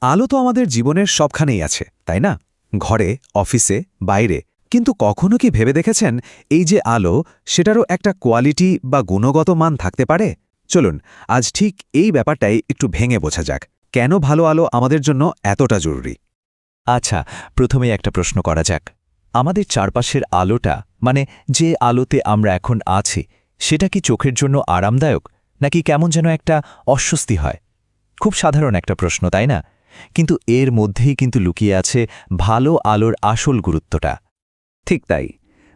আলো তো আমাদের জীবনের সবখানেই আছে, তাই না? ঘরে, অফিসে, বাইরে। কিন্তু কখনো কি ভেবে দেখেছেন এই যে আলো, সেটারও একটা কোয়ালিটি বা গুণগত মান থাকতে পারে? চলুন আজ ঠিক এই ব্যাপারটাই একটু ভেঙে বোঝা যাক। কেন ভালো আলো আমাদের জন্য এতটা জরুরি? আচ্ছা, প্রথমেই একটা প্রশ্ন করা যাক। আমাদের চারপাশের আলোটা, মানে যে আলোতে আমরা এখন আছি, সেটা কি চোখের জন্য আরামদায়ক, নাকি কেমন যেন একটা অস্বস্তি হয়? খুব সাধারণ একটা প্রশ্ন, তাই না? কিন্তু এর মধ্যেই কিন্তু লুকিয়ে আছে ভালো আলোর আসল গুরুত্বটা। ঠিক তাই।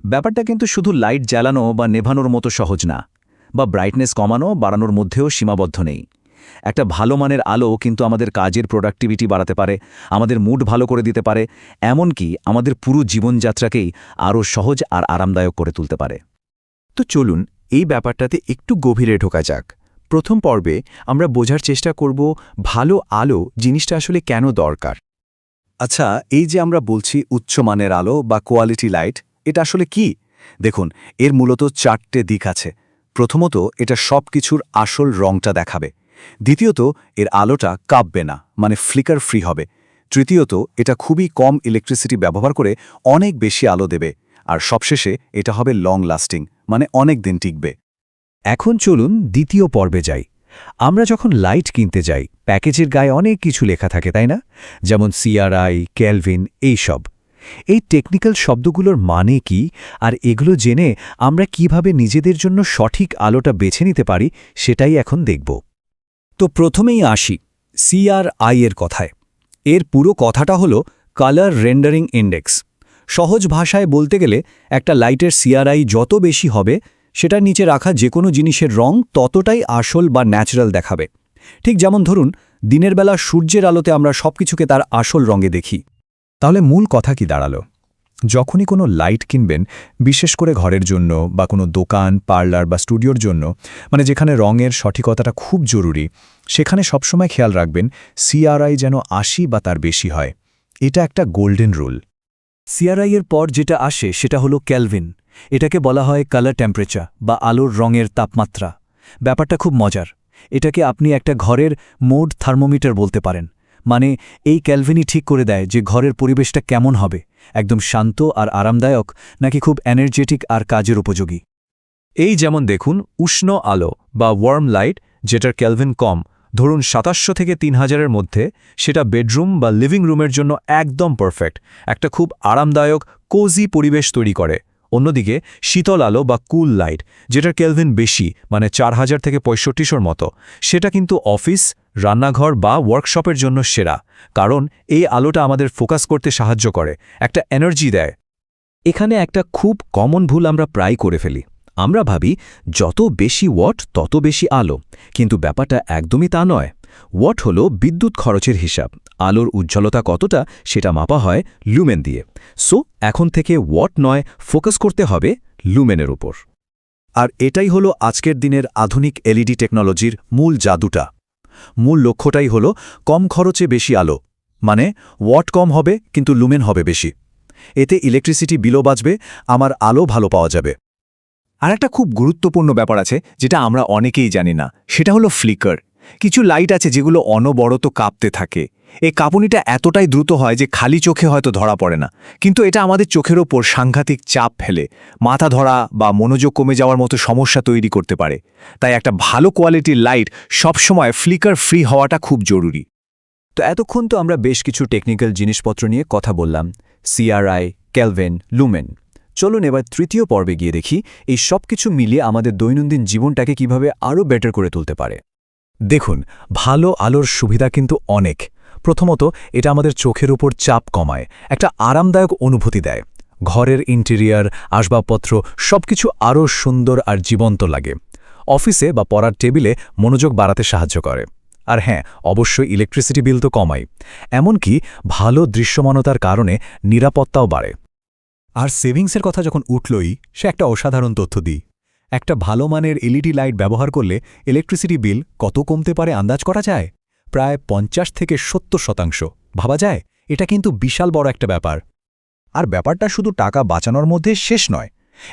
ব্যাপারটা কিন্তু শুধু লাইট জ্বালানো বা নেভানোর মতো সহজ না, বা ব্রাইটনেস কমানো বাড়ানোর মধ্যেও সীমাবদ্ধ নেই। একটা ভালো মানের আলো কিন্তু আমাদের কাজের প্রোডাক্টিভিটি বাড়াতে পারে, আমাদের মুড ভালো করে দিতে পারে, এমনকি আমাদের পুরো জীবনযাত্রাকেই আরও সহজ আর আরামদায়ক করে তুলতে পারে। তো চলুন এই ব্যাপারটাতে একটু গভীরে ঢোকা যাক। প্রথম পর্বে আমরা বোঝার চেষ্টা করব ভালো আলো জিনিসটা আসলে কেন দরকার। আচ্ছা, এই যে আমরা বলছি উচ্চমানের আলো বা কোয়ালিটি লাইট, এটা আসলে কি? দেখুন, এর মূলত 4টে দিক আছে। প্রথমত, এটা সব কিছুর আসল রংটা দেখাবে। দ্বিতীয়ত, এর আলোটা কাঁপবে না, মানে ফ্লিকার ফ্রি হবে। তৃতীয়ত, এটা খুবই কম ইলেকট্রিসিটি ব্যবহার করে অনেক বেশি আলো দেবে। আর সবশেষে এটা হবে লং লাস্টিং, মানে অনেক দিন টিকবে। এখন চলুন দ্বিতীয় পর্বে যাই। আমরা যখন লাইট কিনতে যাই, প্যাকেজের গায়ে অনেক কিছু লেখা থাকে, তাই না? যেমন CRI, কেলভিন, এইসব। এই টেকনিক্যাল শব্দগুলোর মানে কি, আর এগুলো জেনে আমরা কিভাবে নিজেদের জন্য সঠিক আলোটা বেছে নিতে পারি, সেটাই এখন দেখব। তো প্রথমেই আসি CRI এর কথায়। এর পুরো কথাটা হলো কালার রেন্ডারিং ইন্ডেক্স। সহজ ভাষায় বলতে গেলে একটা লাইটের CRI যত বেশি হবে, সেটার নিচে রাখা যে কোনো জিনিসের রং ততটাই আসল বা ন্যাচারাল দেখাবে। ঠিক যেমন ধরুন, দিনের বেলা সূর্যের আলোতে আমরা সবকিছুকে তার আসল রঙে দেখি। তাহলে মূল কথা কি দাঁড়ালো? যখনই কোনো লাইট কিনবেন, বিশেষ করে ঘরের জন্য বা কোনো দোকান, পার্লার বা স্টুডিওর জন্য, মানে যেখানে রঙের সঠিকতাটা খুব জরুরি, সেখানে সবসময় খেয়াল রাখবেন CRI যেন 80 বা তার বেশি হয়। এটা একটা গোল্ডেন রুল। CRI এর পর যেটা আসে সেটা হলো কেলভিন। এটাকে বলা হয় কালার টেম্পারেচার বা আলোর রঙের তাপমাত্রা। ব্যাপারটা খুব মজার। এটাকে আপনি একটা ঘরের মোড থার্মোমিটার বলতে পারেন। মানে এই কেলভিনই ঠিক করে দেয় যে ঘরের পরিবেশটা কেমন হবে, একদম শান্ত আর আরামদায়ক, নাকি খুব এনার্জেটিক আর কাজের উপযোগী। এই যেমন দেখুন, উষ্ণ আলো বা ওয়ার্ম লাইট, যেটার কেলভিন কম, ধরুন 2700 থেকে 3000-এর মধ্যে, সেটা বেডরুম বা লিভিং রুমের জন্য একদম পারফেক্ট, একটা খুব আরামদায়ক কোজি পরিবেশ তৈরি করে। অন্যদিকে শীতল আলো বা কুল লাইট, যেটার কেলভিন বেশি, মানে 4000 থেকে 6500-র মতো, সেটা কিন্তু অফিস, রান্নাঘর বা ওয়ার্কশপের জন্য সেরা, কারণ এই আলোটা আমাদের ফোকাস করতে সাহায্য করে, একটা এনার্জি দেয়। এখানে একটা খুব কমন ভুল আমরা প্রায় করে ফেলি। আমরা ভাবি যত বেশি ওয়াট তত বেশি আলো, কিন্তু ব্যাপারটা একদমই তা নয়। ওয়াট হলো বিদ্যুৎ খরচের হিসাব, আলোর উজ্জ্বলতা কতটা সেটা মাপা হয় লুমেন দিয়ে। সো এখন থেকে ওয়াট নয়, ফোকাস করতে হবে লুমেনের উপর। আর এটাই হলো আজকের দিনের আধুনিক LED টেকনোলজির মূল জাদুটা। মূল লক্ষ্যটাই হলো কম খরচে বেশি আলো, মানে ওয়াট কম হবে কিন্তু লুমেন হবে বেশি। এতে ইলেকট্রিসিটি বিলও বাঁচবে, আমার আলো ভালো পাওয়া যাবে। আর একটা খুব গুরুত্বপূর্ণ ব্যাপার আছে যেটা আমরা অনেকেই জানি না, সেটা হলো ফ্লিকার। কিছু লাইট আছে যেগুলো অনবরত কাঁপতে থাকে। এই কাঁপুনিটা এতটাই দ্রুত হয় যে খালি চোখে হয়তো ধরা পড়ে না, কিন্তু এটা আমাদের চোখের ওপর সাংঘাতিক চাপ ফেলে, মাথা ধরা বা মনোযোগ কমে যাওয়ার মতো সমস্যা তৈরি করতে পারে। তাই একটা ভালো কোয়ালিটির লাইট সবসময় ফ্লিকার ফ্রি হওয়াটা খুব জরুরি। তো এতক্ষণ তো আমরা বেশ কিছু টেকনিক্যাল জিনিসপত্র নিয়ে কথা বললাম, CRI, কেলভিন, লুমেন। চলুন এবার তৃতীয় পর্বে গিয়ে দেখি এই সব কিছু মিলিয়ে আমাদের দৈনন্দিন জীবনটাকে কিভাবে আরও বেটার করে তুলতে পারে। দেখুন, ভালো আলোর সুবিধা কিন্তু অনেক। প্রথমত, এটা আমাদের চোখের উপর চাপ কমায়, একটা আরামদায়ক অনুভূতি দেয়। ঘরের ইন্টেরিয়ার, আসবাবপত্র সবকিছু আরও সুন্দর আর জীবন্ত লাগে। অফিসে বা পড়ার টেবিলে মনোযোগ বাড়াতে সাহায্য করে। আর হ্যাঁ, অবশ্যই ইলেকট্রিসিটি বিল তো কমাই। এমনকি ভালো দৃশ্যমানতার কারণে নিরাপত্তাও বাড়ে। আর সেভিংসের কথা যখন উঠলই, সে একটা অসাধারণ তথ্য দিই। একটা ভালো মানের LED লাইট ব্যবহার করলে ইলেকট্রিসিটি বিল কত কমতে পারে আন্দাজ করা যায়? প্রায় 50 থেকে 70%। ভাবা যায়? এটা কিন্তু বিশাল বড় একটা ব্যাপার। আর ব্যাপারটা শুধু টাকা বাঁচানোর মধ্যে শেষ নয়।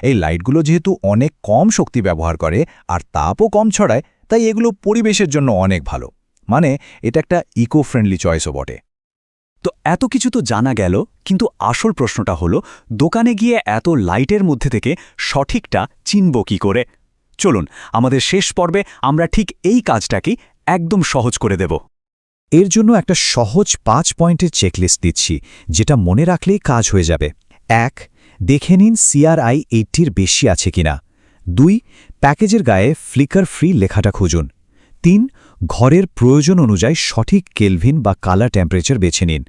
এই লাইটগুলো যেহেতু অনেক কম শক্তি ব্যবহার করে আর তাপও কম ছড়ায়, তাই এগুলো পরিবেশের জন্য অনেক ভালো। মানে এটা একটা ইকো ফ্রেন্ডলি চয়েসও বটে। তো এত কিছু তো জানা গেল, কিন্তু আসল প্রশ্নটা হলো দোকানে গিয়ে এত লাইটের মধ্যে থেকে সঠিকটা চিনব কি করে? চলুন আমাদের শেষ পর্বে আমরা ঠিক এই কাজটাকেই একদম সহজ করে দেব। এর জন্য একটা সহজ 5 পয়েন্টের চেকলিস্ট দিচ্ছি, যেটা মনে রাখলেই কাজ হয়ে যাবে। 1. দেখে নিন CRI 80-র বেশি আছে কিনা। 2. প্যাকেজের গায়ে ফ্লিকার ফ্রি লেখাটা খুঁজুন। 3. ঘরের প্রয়োজন অনুযায়ী সঠিক কেলভিন বা কালার টেম্পারেচার বেছে নিন।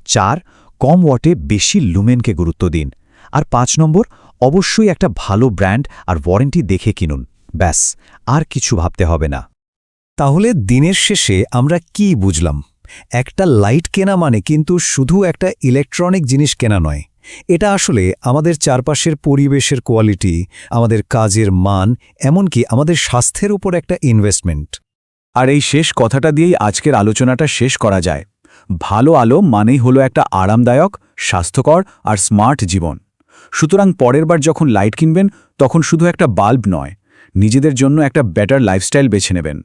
4. কম ওয়াটে বেশি লুমেনকে গুরুত্ব দিন। আর 5 নম্বর, অবশ্যই একটা ভালো ব্র্যান্ড আর ওয়ারেন্টি দেখে কিনুন। ব্যাস, আর কিছু ভাবতে হবে না। তাহলে দিনের শেষে আমরা কি বুঝলাম? একটা লাইট কেনা মানে কিন্তু শুধু একটা ইলেকট্রনিক জিনিস কেনা নয়। এটা আসলে আমাদের চারপাশের পরিবেশের কোয়ালিটি, আমাদের কাজের মান, এমনকি আমাদের স্বাস্থ্যের উপর একটা ইনভেস্টমেন্ট। আর এই শেষ কথাটা দিয়েই আজকের আলোচনাটা শেষ করা যায়। ভালো আলো মানেই হলো একটা আরামদায়ক, স্বাস্থ্যকর আর স্মার্ট জীবন। সুতরাং পরের বার যখন লাইট কিনবেন, তখন শুধু একটা বাল্ব নয়, নিজেদের জন্য একটা বেটার লাইফস্টাইল বেছে নেবেন।